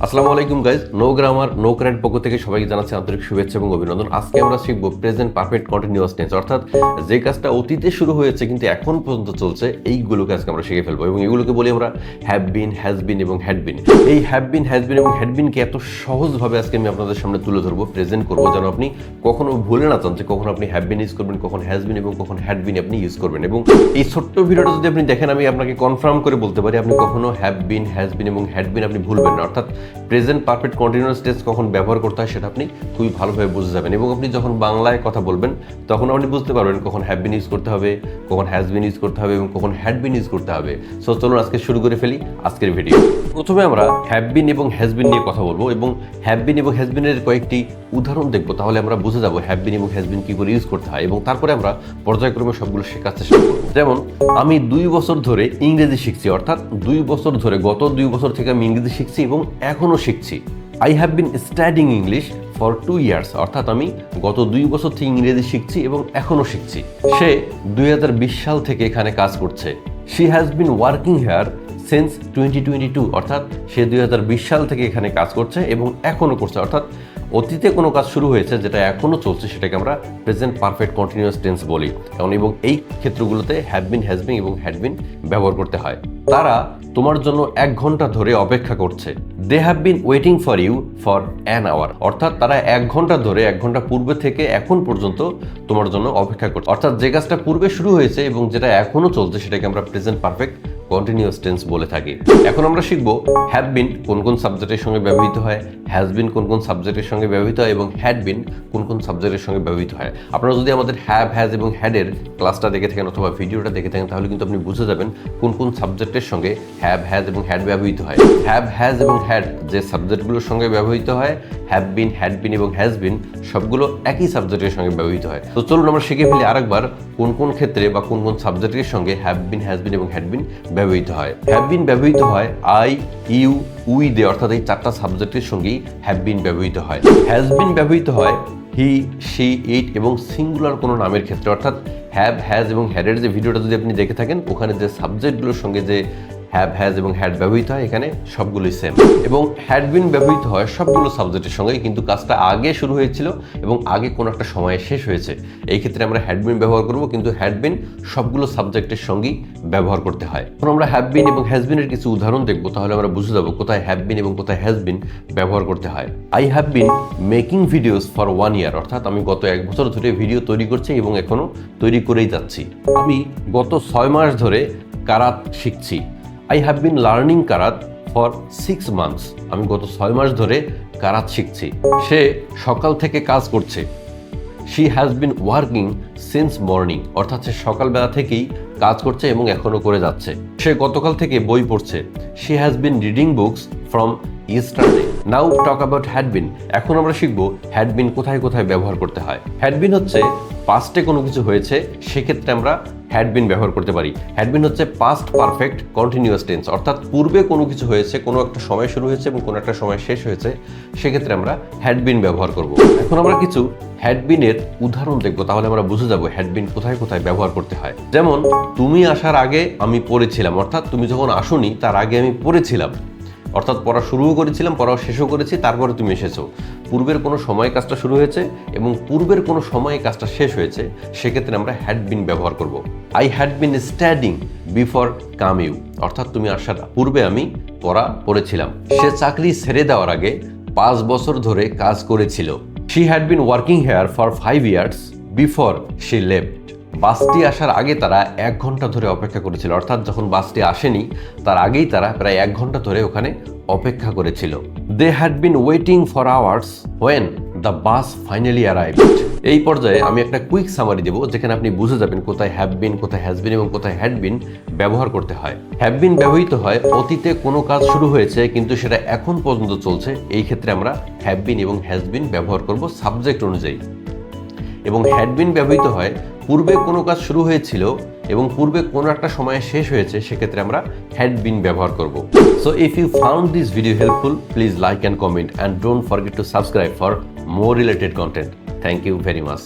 আসসালামু আলাইকুম guys, no grammar no current পক্ষ থেকে সবাইকে জানাচ্ছি আন্তরিক শুভেচ্ছা এবং অভিনন্দন। আজকে আমরা শিখব প্রেজেন্ট পারফেক্ট কন্টিনিউয়াস টেন্স, অর্থাৎ যে কাজটা অতীতে শুরু হয়েছে কিন্তু এখন পর্যন্ত চলছে, এইগুলোকে আজকে আমরা শিখে ফেলবো। এবং এগুলোকে বলি আমরা হ্যাভ বিন, হ্যাজ বিন এবং হ্যাড বিন। এই হ্যাভ বিন, হ্যাজ বিন এবং হ্যাড বিনকে এত সহজভাবে আজকে আমি আপনাদের সামনে তুলে ধরবো, প্রেজেন্ট করবো, যেন আপনি কখনো ভুলে না চান যে কখন আপনি হ্যাভ বিন ইউজ করবেন, কখন হ্যাজ বিন এবং কখন হ্যাড বিন আপনি ইউজ করবেন। এবং এই ছোট্ট ভিডিওটা যদি আপনি দেখেন, আমি আপনাকে কনফার্ম করে বলতে পারি আপনি কখনো হ্যাভ বিন, হ্যাজ বিন এবং হ্যাড বিন আপনি ভুলবেন না। অর্থাৎ প্রেজেন্ট পারফেক্ট কন্টিনিউয়াস টেন্স কখন ব্যবহার করতে হয় সেটা আপনি খুবই ভালোভাবে বুঝে যাবেন। এবং আপনি যখন বাংলায় কথা বলবেন তখন আপনি বুঝতে পারবেন কখন হ্যাভ বিন ইউজ করতে হবে, কখন হ্যাজ বিন ইউজ করতে হবে এবং কখন হ্যাড বিন ইউজ করতে হবে। সো চলুন আজকে শুরু করে ফেলি আজকের ভিডিও। প্রথমে আমরা হ্যাভ বিন এবং হ্যাজ বিন নিয়ে কথা বলবো এবং হ্যাভ বিন এবং হ্যাজ বিনের কয়েকটি উদাহরণ দেখবো, তাহলে আমরা বুঝে যাবো হ্যাভ বিন এবং হ্যাজ বিন কি করে ইউজ করতে হয়। এবং তারপরে আমরা পর্যায়ক্রমে সবগুলো শেখার চেষ্টা করবো। যেমন আমি 2 বছর ধরে ইংরেজি শিখছি, অর্থাৎ 2 বছর ধরে, গত 2 বছর থেকে আমি ইংরেজি শিখছি এবং এখনো শিখছি। I have been studying English for 2 years, অর্থাৎ আমি গত 2 বছর থেকে ইংরেজি শিখছি এবং এখনো শিখছি। সে 2020 সাল থেকে এখানে কাজ করছে। She has been working here since 2022, অর্থাৎ সে 2020 সাল থেকে এখানে কাজ করছে এবং এখনো করছে। অর্থাৎ অতীতে কোনো কাজ শুরু হয়েছে যেটা এখনো চলছে, সেটাকে আমরা প্রেজেন্ট পারফেক্ট কন্টিনিউয়াস টেন্স বলি। এবং এই ক্ষেত্রগুলোতে হ্যাভ বিন, হ্যাজ বিন এবং হ্যাড বিন ব্যবহার করতে হয়। তারা তোমার জন্য 1 ঘন্টা ধরে অপেক্ষা করছে। They have been waiting for you for an hour, অর্থাৎ তারা 1 ঘন্টা ধরে, 1 ঘন্টা পূর্বে থেকে এখন পর্যন্ত তোমার জন্য অপেক্ষা করছে। অর্থাৎ যে কাজটা পূর্বে শুরু হয়েছে এবং যেটা এখনো চলছে সেটাকে আমরা প্রেজেন্ট পারফেক্ট কন্টিনিউয়াস টেন্স বলে থাকি। এখন আমরা শিখবো হ্যাভ বিন কোন কোন সাবজেক্টের সঙ্গে ব্যবহৃত হয়, হ্যাজ বিন কোন কোন সাবজেক্টের সঙ্গে ব্যবহৃত হয় এবং হ্যাড বিন কোন কোন সাবজেক্টের সঙ্গে ব্যবহৃত হয়। আপনারা যদি আমাদের হ্যাভ, হ্যাজ এবং হ্যাডের ক্লাসটা দেখে থাকেন অথবা ভিডিওটা দেখে থাকেন, তাহলে কিন্তু আপনি বুঝে যাবেন কোন কোন সাবজেক্টের সঙ্গে হ্যাভ, হ্যাজ এবং হ্যাড ব্যবহৃত হয়। হ্যাভ, হ্যাজ এবং হ্যাড যে সাবজেক্টগুলোর সঙ্গে ব্যবহৃত হয়, হ্যাভ বিন, হ্যাড বিন এবং হ্যাজ বিন সবগুলো একই সাবজেক্টের সঙ্গে ব্যবহৃত হয়। তো চলুন আমরা শিখে ফেলি আরেকবার কোন কোন ক্ষেত্রে বা কোন কোন সাবজেক্টের সঙ্গে হ্যাভ বিন, হ্যাজ বিন এবং হ্যাড বিন ব্যবহৃত হয়। হ্যাভ বিন ব্যবহৃত হয় আই, ইউ, উই দে, অর্থাৎ এই 4টা সাবজেক্টের সঙ্গেই হ্যাভ বিন ব্যবহৃত হয়। হ্যাজ বিন ব্যবহৃত হয় হি, শি, ইট এবং সিঙ্গুলার কোনো নামের ক্ষেত্রে। অর্থাৎ হ্যাভ, হ্যাজ এবং হ্যাডের যে ভিডিওটা যদি আপনি দেখে থাকেন, ওখানে যে সাবজেক্টগুলোর সঙ্গে যে হ্যাভ, হ্যাজ এবং হ্যাড ব্যবহৃত হয় এখানে সবগুলোই সেম। এবং হ্যাড বিন ব্যবহৃত হয় সবগুলো সাবজেক্টের সঙ্গে, কিন্তু কাজটা আগে শুরু হয়েছিল এবং আগে কোনো একটা সময়ে শেষ হয়েছে। এই ক্ষেত্রে আমরা হ্যাড বিন ব্যবহার করব, কিন্তু হ্যাড বিন সবগুলো সাবজেক্টের সঙ্গেই ব্যবহার করতে হয়। এখন আমরা হ্যাভ বিন এবং হ্যাজ বিনের কিছু উদাহরণ দেখবো, তাহলে আমরা বুঝে যাবো কোথায় হ্যাভ বিন এবং কোথায় হ্যাজ বিন ব্যবহার করতে হয়। I have been making videos for 1 ইয়ার, অর্থাৎ আমি গত 1 বছর ধরে ভিডিও তৈরি করছি এবং এখনো তৈরি করেই যাচ্ছি। আমি গত 6 মাস ধরে কারাত শিখছি। I have been learning Karat for 6 months, আমি গত 6 মাস ধরে কারাত শিখছি। সে সকাল থেকে কাজ করছে। She has been working since morning, অর্থাৎ সে সকালবেলা থেকেই কাজ করছে এবং এখনো করে যাচ্ছে। সে গতকাল থেকে বই পড়ছে। She has been reading books from yesterday. Now talk about had been. এখন আমরা শিখবো had been কোথায় কোথায় ব্যবহার করতে হয়। had been হচ্ছে পাস্টে কোনো কিছু হয়েছে, সেক্ষেত্রে আমরা হ্যাড বিন ব্যবহার করতে পারি। হ্যাড বিন হচ্ছে পাস্ট পারফেক্ট কন্টিনিউয়াস টেন্স, অর্থাৎ পূর্বে কোনো কিছু হয়েছে, কোনো একটা সময় শুরু হয়েছে এবং কোনো একটা সময় শেষ হয়েছে, সেক্ষেত্রে আমরা হ্যাড বিন ব্যবহার করব। এখন আমরা কিছু হ্যাড বিনের উদাহরণ দেখবো, তাহলে আমরা বুঝে যাবো হ্যাড বিন কোথায় কোথায় ব্যবহার করতে হয়। যেমন তুমি আসার আগে আমি পড়েছিলাম, অর্থাৎ তুমি যখন আসোনি তার আগে আমি পড়েছিলাম, অর্থাৎ পড়া শুরুও করেছিলাম, পড়াও শেষও করেছি, তারপরে তুমি এসেছো। পূর্বের কোনো সময় কাজটা শুরু হয়েছে এবং পূর্বের কোনো সময়ে কাজটা শেষ হয়েছে, সেক্ষেত্রে আমরা হ্যাড বিন ব্যবহার করব। I had been studying before come you, অর্থাৎ তুমি আসার পূর্বে আমি পড়া পড়েছিলাম। সে চাকরি ছেড়ে দেওয়ার আগে 5 বছর ধরে কাজ করেছিল। She had been working here for 5 years before she left. বাসটি আসার আগে তারা 1 ঘন্টা ধরে অপেক্ষা করেছিল, অর্থাৎ যখন বাসটি আসেনি তার আগেই তারা প্রায় 1 ঘন্টা ধরে ওখানে অপেক্ষা করেছিল। They had been waiting for hours when the bus finally arrived. এই পর্যায়ে আমি একটা কুইক সামারি দেবো, যেখানে আপনি বুঝে যাবেন কোথায় হ্যাভ বিন, কোথায় হ্যাজ বিন এবং কোথায় হ্যাড বিন ব্যবহার করতে হয়। হ্যাভ বিন ব্যবহৃত হয় অতীতে কোনো কাজ শুরু হয়েছে কিন্তু সেটা এখন পর্যন্ত চলছে, এই ক্ষেত্রে আমরা হ্যাভ বিন এবং হ্যাজ বিন ব্যবহার করব সাবজেক্ট অনুযায়ী। এবং হ্যাড বিন ব্যবহৃত হয় পূর্বে কোনো কাজ শুরু হয়েছিল এবং পূর্বে কোনো একটা সময়ে শেষ হয়েছে, সেক্ষেত্রে আমরা হ্যাড বিন ব্যবহার করব। So if you found this video helpful, please like and comment and don't forget to subscribe for more related content. Thank you very much.